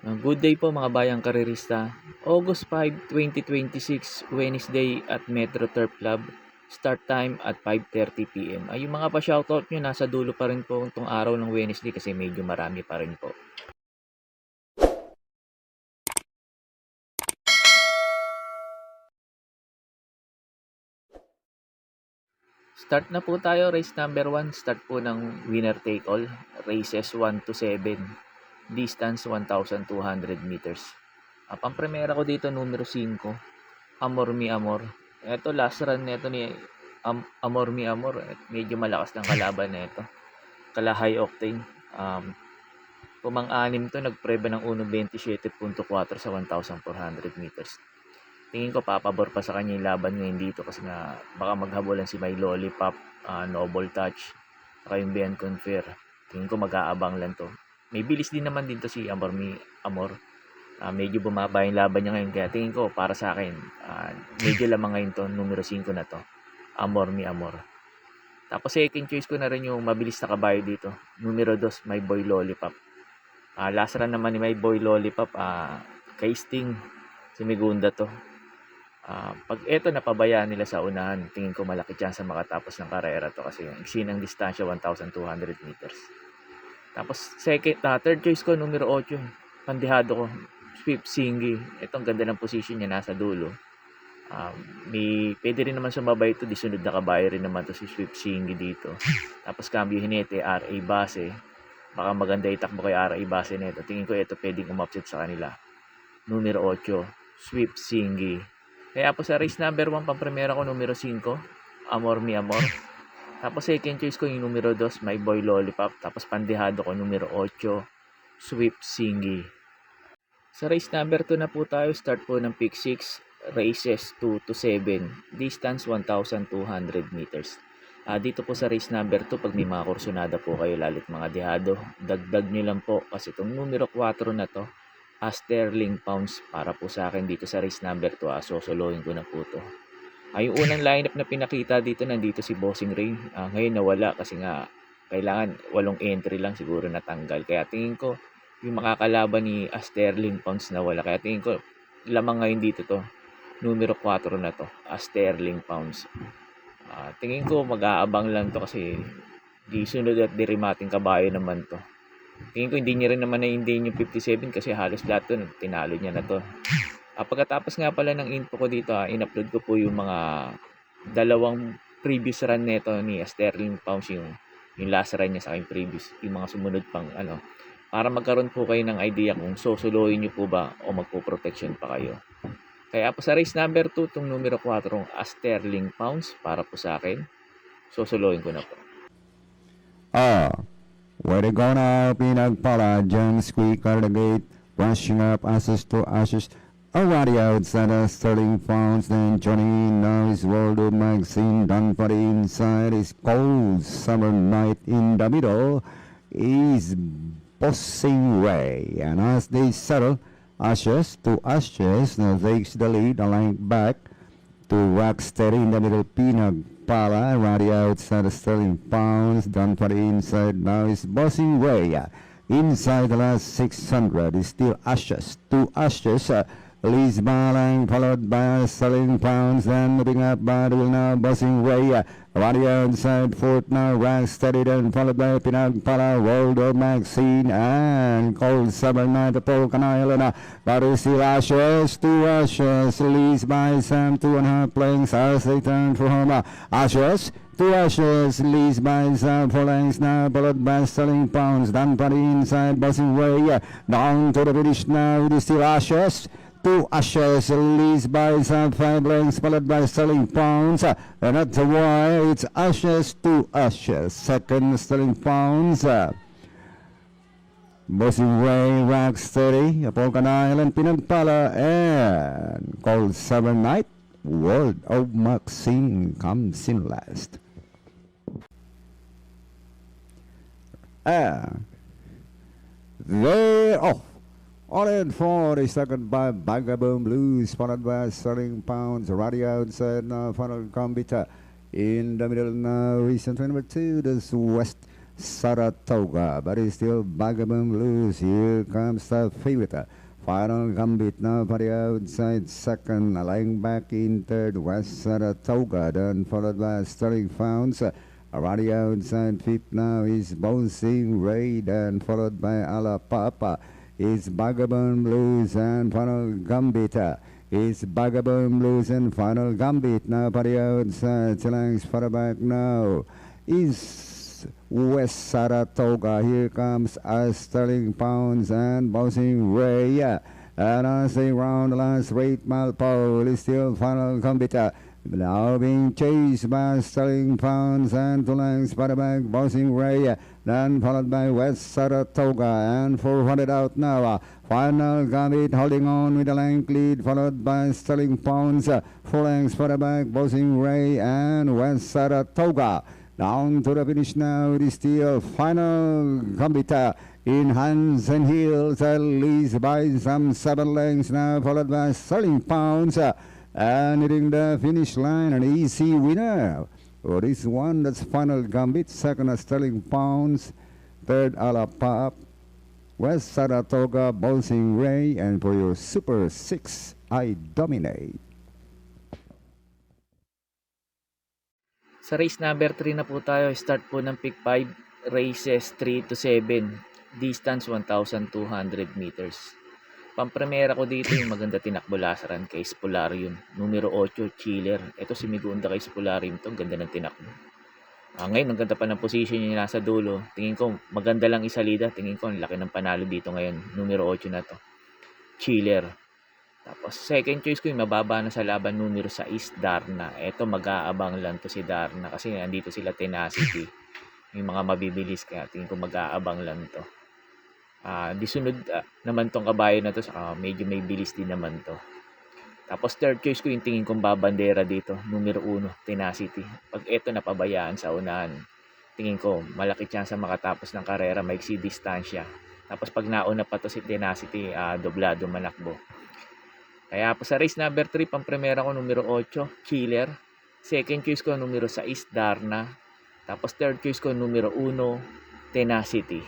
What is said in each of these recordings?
Good day po mga bayang karerista. August 5, 2026, Wednesday at Metro Turf Club. Start time at 5:30 PM. Ay, yung mga pa-shoutout nyo, nasa dulo pa rin po itong araw ng Wednesday kasi medyo marami pa rin po. Start na po tayo, race number 1. Start po ng winner take all. Races 1 to 7. Distance 1,200 meters. Pang-primera ko dito, numero 5. Amor Mi Amor. Ito, last run nito ni Amor Mi Amor. Medyo malakas ng kalaban nito. Kala high octane. Pumang-anim to, nagpreba ng 1.27.4 sa 1,400 meters. Tingin ko papabor pa sa kanya yung laban ngayon dito kasi nga baka maghabulan si My Lollipop, Noble Touch, saka yung Bien Confer. Tingin ko mag-aabang lang to. May bilis din naman din to si Amor Mi Amor. Medyo bumaba yung laban niya ngayon kaya tingin ko para sa akin medyo lamang ngayon to, numero 5 na to, Amor Mi Amor. Tapos second choice ko na rin yung mabilis na kabayo dito, numero 2, My Boy Lollipop. Last run naman ni My Boy Lollipop, kay Sting, si Migunda to. Pag eto napabayaan nila sa unahan, tingin ko malaki chance makatapos ng karera to kasi yung iksinang distansya 1,200 meters. Tapos third choice ko, numero 8, pandihado ko, Swift Singy. Itong ganda ng position niya, nasa dulo. Pwede rin naman sumabay ito, disunod na kabayo rin naman to si Swift Singy dito. Tapos cambio hinete, RA Base. Baka maganda itakbo kay RA Base nito. Tingin ko ito pwedeng umupset sa kanila. Numero 8, Swift Singy. Kaya po sa race number 1, pang-primera ko, numero 5, Amor Mi Amor. Tapos second choice ko yung numero 2, My Boy Lollipop. Tapos pandihado ko, numero 8, Swift Singy. Sa race number 2 na po tayo, start po ng pick 6, races 2 to 7, distance 1,200 meters. Dito po sa race number 2, pag may mga kursunada po kayo, lalo't mga dehado, dagdag nyo lang po kasi itong numero 4 na to, sterling pounds para po sa akin dito sa race number 2, sosolohin ko na po to. Yung unang lineup na pinakita dito, nandito si Bossing Ray. Ngayon nawala kasi nga kailangan 8 entry lang siguro natanggal. Kaya tingin ko yung makakalaban ni Sterling Pounds nawala. Kaya tingin ko lamang ngayon dito to. Numero 4 na to, Sterling Pounds. Tingin ko mag-aabang lang to kasi di sunod at dirimating kabayo naman to. Tingin ko hindi niya rin naman na-indain yung 57 kasi halos lahat to tinalo niya na to. Pagkatapos nga pala ng info ko dito, in-upload ko po yung mga dalawang previous run nito ni Sterling Pounds, yung last run niya sa aking previous, yung mga sumunod pang para magkaroon po kayo ng idea kung susuluhin nyo po ba o magpo-protection pa kayo. Kaya po sa race number 2, itong numero 4, Sterling Pounds, para po sa akin, susuluhin ko na po. Where they go now, pinagpala, John Squeaker the gate, rushing up ashes to ashes. Already outside of Sterling Pounds, then Johnny now is World of Magazine, done for the inside, is cold summer night in the middle, is Bossing Ray, and as they settle, ashes to ashes, now takes the lead, along back to Rocksteady in the middle, Pinagpala, already outside of Sterling Pounds, done for the inside, now is Bossing Ray. Inside the last 600 is still ashes to ashes. Liz Balang followed by Sterling Pounds, then moving up by the wheel now, Bossing Ray. Already outside fourth now, Rocksteady, then followed by Pinagpala, World of Maxine, and Cold Summer Night, the Polka Island. But is still ashes to ashes. Liz by Sam, 2.5 lengths as they turn for home. Ashes to ashes, leads by Sam 4 lengths now, followed by Sterling Pounds, done by the inside, Bossing Ray. Down to the finish now, it is still ashes to ashes, leads by Sam 5 lengths, followed by Sterling Pounds. And that's why it's ashes to ashes. Second, Sterling Pounds. Bossing Ray, Rocksteady, Polka Island, Pinagpala, and Cold Summer Night, World of Maxine comes in last. They're off. On in for the second by Bagaboom Blues, followed by Sterling Pounds, radio outside now, final Gambita. In the middle now, recent number 2, this West Saratoga, but it's still Vagabond Blues. Here comes the favorite. Final gambit now for the outside second, lying back in third, West Saratoga, then followed by Sterling Founds. Around the outside fifth now is Bouncing Ray, then followed by Ala Papa. It's Vagabond Blues and Final Gambit. It's Vagabond Blues and Final Gambit now for the outside. Challenge for the back now is West Saratoga. Here comes Sterling Pounds and Bouncing Ray. And as they round the last 8 mile pole is still Final Gambit. Now being chased by Sterling Pounds and 2 lengths for the back Bouncing Ray. Then followed by West Saratoga and 400 out now. Final Gambit holding on with a length lead, followed by Sterling Pounds. 4 lengths for the back Bouncing Ray and West Saratoga. Down to the finish now, it is still Final Gambit in hands and heels, at least by some 7 lengths now, followed by Sterling Pounds. And hitting the finish line, an easy winner. For this one, that's Final Gambit. Second, Sterling Pounds. Third, Ala Pop. West Saratoga, Bouncing Ray. And for your Super 6, I Dominate. Sa race number 3 na po tayo, start po ng pick 5, races 3 to 7, distance 1,200 meters. Pampremera ko dito yung maganda tinakbo lasaran kay Spolarium, numero 8, Chiller. Ito si Migunda kay Spolarium to, ganda ng tinakbo. Ngayon, ang ganda pa ng position niya nasa dulo. Tingin ko, maganda lang isalida. Tingin ko, ang laki ng panalo dito ngayon, numero 8 na to, Chiller. Tapos, second choice ko yung mababa na sa laban, numero 6, Darna. Ito, mag-aabang lang to si Darna kasi andito sila Tenacity. Yung mga mabibilis, kaya tingin ko mag-aabang lang to. Di sunod naman tong kabayo na to, saka medyo may bilis din naman to. Tapos, third choice ko yung tingin kong babandera dito, numero 1, Tenacity. Pag ito napabayaan sa unahan, tingin ko, malaki chance makatapos ng karera, maiksi distansya. Tapos, pag nauna pa to si Tenacity, doblado manakbo. Kaya po sa race number 3, pampremera ko numero 8, Killer. Second choice ko numero 6, Darna. Tapos third choice ko numero 1, Tenacity.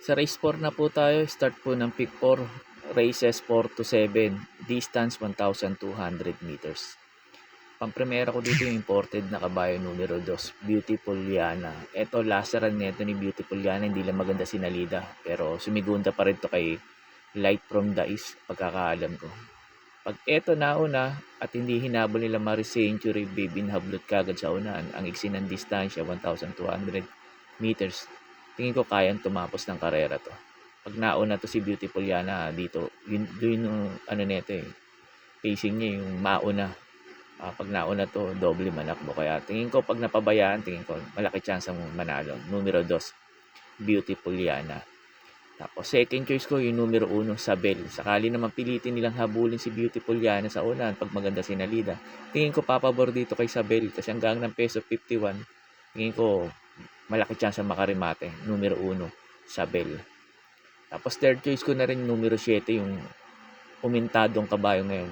Sa race 4 na po tayo, start po ng pick 4, races 4 to 7, distance 1,200 meters. Pampremera ko dito yung imported na kabayo numero 2, Beautiful Liana. Ito, lasaran nito ni Beautiful Liana, hindi lang maganda sinalida. Pero sumigunda pa rin to kay Light from the East, pagkakaalam ko. Pag eto nauna at hindi hinabol nila Maris Century, Baby Hablot kagad sa unahan, ang iksi ng distansya 1,200 meters, tingin ko kayang tumapos ng karera to. Pag nauna to si Beautiful Yana dito, yun yung neto pacing niya yung mauna. Pag nauna to, doble manakbo. Kaya tingin ko pag napabayaan, tingin ko malaki chance ang manalo. Numero 2, Beautiful Yana. Tapos second choice ko yung numero 1, Sabel. Sakali naman pilitin nilang habulin si Beautiful Yana sa unahan pag maganda sinalida, tingin ko papabor dito kay Sabel kasi hanggang ng peso 51, tingin ko malaki chance makarimate, numero 1, Sabel. Tapos third choice ko na rin numero 7, yung umintadong kabayo ngayon,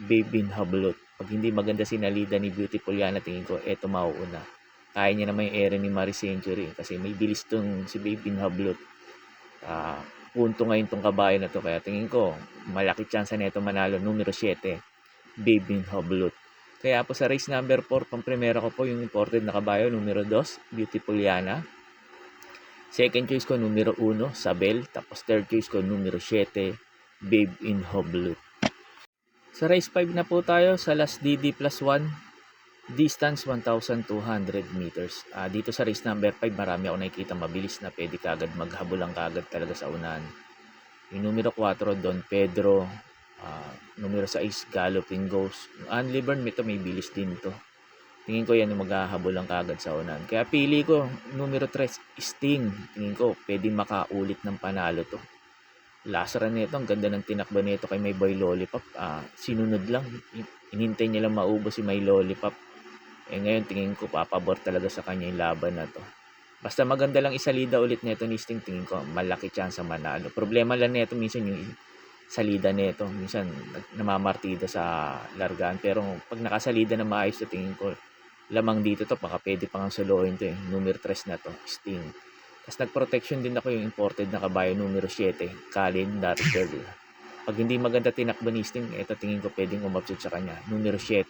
Baby Hablot. Pag hindi maganda sinalida ni Beautiful Yana, tingin ko eto mauuna. Kaya niya naman yung ere ni Maris Century kasi may bilis tong si Baby Hablot. Punto ngayon tong kabayo na to, kaya tingin ko malaki chance na ito manalo, numero 7, Baby Hablot. Kaya po sa race number 4, pampremera ko po yung imported na kabayo, numero 2, Beautiful Yana. Second choice ko numero 1, Sabel. Tapos third choice ko numero 7, Baby Hablot. Sa race 5 na po tayo, sa last DD plus 1, distance 1,200 meters. Dito sa race number 5, marami ako nakikita mabilis na pwede kagad maghabulang kagad talaga sa unahan. Yung numero 4, Don Pedro. Numero 6, Galloping Ghost. Yung Unleavened, ito may bilis din to. Tingin ko yan yung maghahabulang kagad sa unahan. Kaya pili ko, numero 3, Sting. Tingin ko, pwede makaulit ng panalo to. Lasaran nito, ang ganda ng tinakbo nito kay May Boy Lollipop. Sinunod lang. Inintay niya lang maubos si May Lollipop. Ngayon tingin ko papabor talaga sa kanya yung laban na to. Basta maganda lang isalida ulit nito ni Sting, tingin ko malaki chance manalo. Problema lang nito minsan yung salida nito. Minsan namamartida sa largaan. Pero pag nakasalida na maayos, tingin ko lamang dito to, baka pwede pang solohin to numero 3 na to, Sting. Tapos nag-protection din ako yung imported na kabayo, numero 7, Colin Dargirl. Pag hindi maganda tinakbo ni Sting, ito tingin ko pwedeng umabsent sa kanya, numero 7,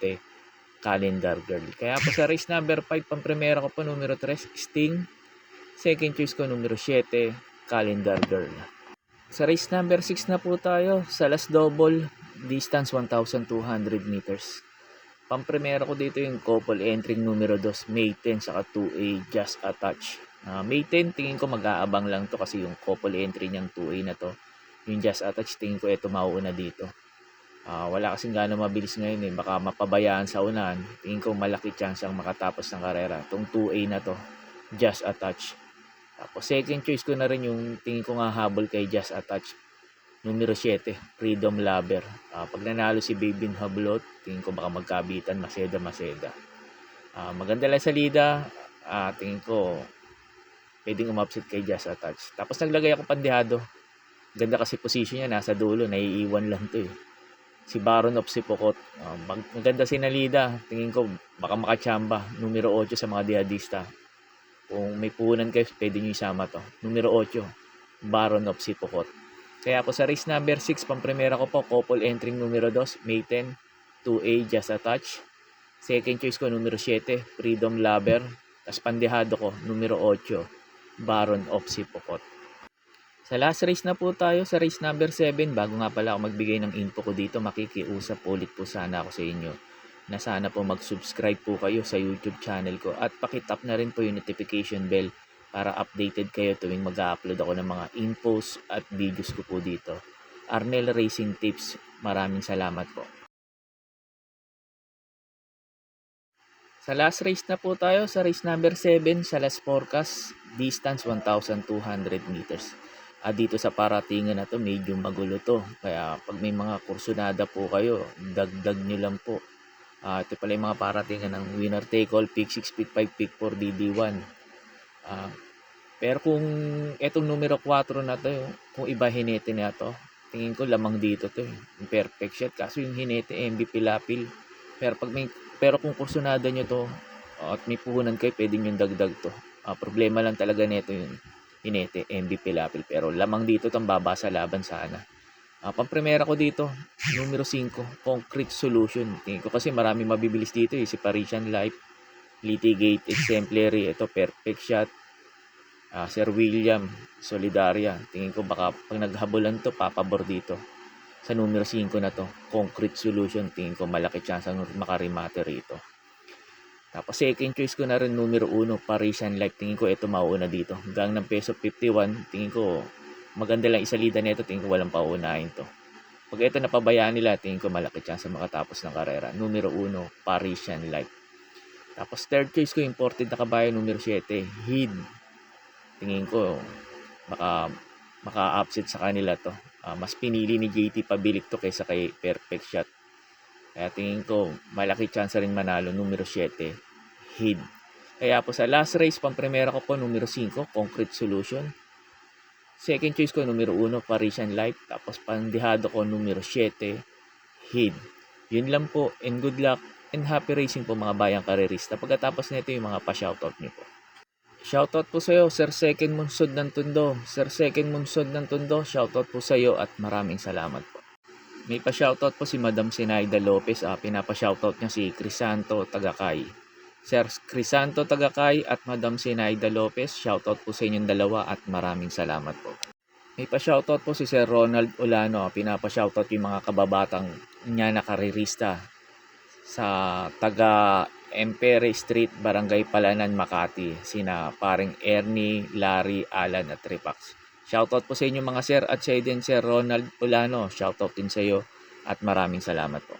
Calendar Girl. Kaya po sa race number 5, pang-primera ko po numero 3, Sting. Second choice ko numero 7, Calendar Girl. Sa race number 6 na po tayo, sa last double, distance 1,200 meters. Pang-primera ko dito yung couple entering numero 2, May 10, saka 2A, Just a Touch. May 10, tingin ko mag-aabang lang to kasi yung couple entry niyang 2A na to. Yung Just a Touch, tingin ko ito mauuna dito. Wala kasing gano'ng mabilis ngayon baka mapabayaan sa unahan. Tingin ko malaki chance ang makatapos ng karera. Itong 2A na to, Just a Touch. Tapos second choice ko na rin yung tingin ko nga habol kay Just a Touch, numero 7, Freedom Lover. Pag nanalo si Babin Hablot, tingin ko baka magkabitan, Maseda. Maganda lang sa lida, tingin ko pwedeng umupset kay Just a Touch. Tapos naglagay ako pandihado. Ganda kasi position niya, nasa dulo, naiiwan lang to si Baron of Sipokot. Maganda si Nalida. Tingin ko baka makachamba. Numero 8 sa mga dihadista. Kung may puhunan kayo, pwede nyo isama to. Numero 8, Baron of Sipokot. Kaya po sa race number 6, pang-primera ko po, couple entering numero 2, May 10, 2A, Just a Touch. Second choice ko, numero 7, Freedom Lover. Tapos pandihado ko, numero 8, Baron of Sipokot. Sa last race na po tayo, sa race number 7, bago nga pala ako magbigay ng info ko dito, makikiusap ulit po sana ako sa inyo na sana po mag-subscribe po kayo sa YouTube channel ko at pakitap na rin po yung notification bell para updated kayo tuwing mag-upload ako ng mga infos at videos ko po dito. Arnel Racing Tips, maraming salamat po. Sa last race na po tayo, sa race number 7, sa last forecast, distance 1,200 meters. Dito sa paratingan na to, medyo magulo to. Kaya pag may mga kursunada po kayo, dagdag nyo lang po. Ito pala yung mga paratingan ng winner take all, pick 6, pick 5, pick 4, DD1. Pero kung etong numero 4 na to, kung iba hinete na to, tingin ko lamang dito to. Yung perfect shot. Kaso yung hinete, MVP lapil. Pero kung kursunada nyo to, at may puhunan kayo, pwede nyo dagdag to. Problema lang talaga nito yung hinete, MVP lapil. Pero lamang dito itong baba sa laban sana. Pang-primera ko dito, numero 5, Concrete Solution. Tingin ko kasi marami mabibilis dito si Parisian Life, Litigate, Exemplary, ito Perfect Shot, Sir William, Solidaria. Tingin ko baka pag naghabulan to, papabor dito. Sa numero 5 na to, Concrete Solution, tingin ko malaki chance ang makarimate rito. Tapos second choice ko na rin numero 1, Parisian Life. Tingin ko ito mauuna dito. Hanggang ng peso 51, tingin ko maganda lang isalida nito, tingin ko walang paunahin to. Pag ito napabayaan nila, tingin ko malaki chance makatapos ng karera. Numero 1, Parisian Life. Tapos third choice ko, imported na kabayo, numero 7, Hid. Tingin ko maka-upset sa kanila to. Mas pinili ni JT Pabilik to kaysa kay Perfect Shot. Kaya tingin ko malaki chance rin manalo, numero 7, Hid. Kaya po sa last race, pang-primera ko po numero 5, Concrete Solution. Second choice ko numero 1, Parisian Life. Tapos pandihado ko numero 7, Hid. Yun lang po, and good luck and happy racing po mga bayang karerista. Pagkatapos nito yung mga pa-shoutout niyo po. Shoutout po sa iyo, Sir Second Munsod ng Tundo. Sir Second Munsod ng Tundo, shoutout po sa iyo at maraming salamat po. May pa-shoutout po si Madam Sinaida Lopez. Pinapa-shoutout niya si Crisanto Tagakay. Sir Crisanto Tagakay at Madam Sinaida Lopez, shoutout po sa inyong dalawa at maraming salamat po. May pa-shoutout po si Sir Ronald Olano. Pinapa-shoutout yung mga kababatang niya na karirista sa taga Empere Street, Barangay Palanan, Makati. Sina paring Ernie, Larry, Alan at Tripax. Shoutout po sa inyo mga sir at sa din Sir Ronald Olano. Shoutout din sa iyo at maraming salamat po.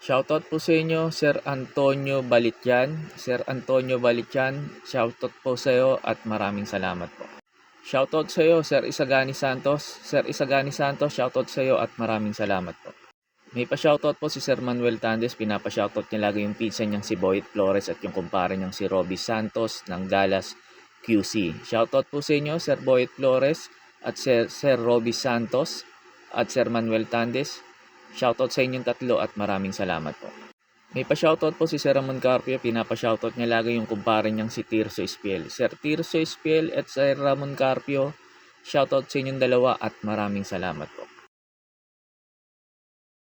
Shoutout po sa inyo Sir Antonio Balityan. Sir Antonio Balityan, shoutout po sa iyo at maraming salamat po. Shoutout sa iyo Sir Isagani Santos. Sir Isagani Santos, shoutout sa iyo at maraming salamat po. May pa-shoutout po si Sir Manuel Tandes. Pinapa-shoutout niya lagi yung pizza niyang si Boyet Flores at yung kumpare niyang si Robbie Santos ng Dallas QC. Shoutout po sa inyo Sir Boyet Flores at Sir Robbie Santos at Sir Manuel Tandes. Shoutout sa inyong tatlo at maraming salamat po. May pa-shoutout po si Sir Ramon Carpio. Pinapa-shoutout niya lagi yung kumpare niyang si Tirso Espiel. Sir Tirso Espiel at Sir Ramon Carpio, shoutout sa inyong dalawa at maraming salamat po.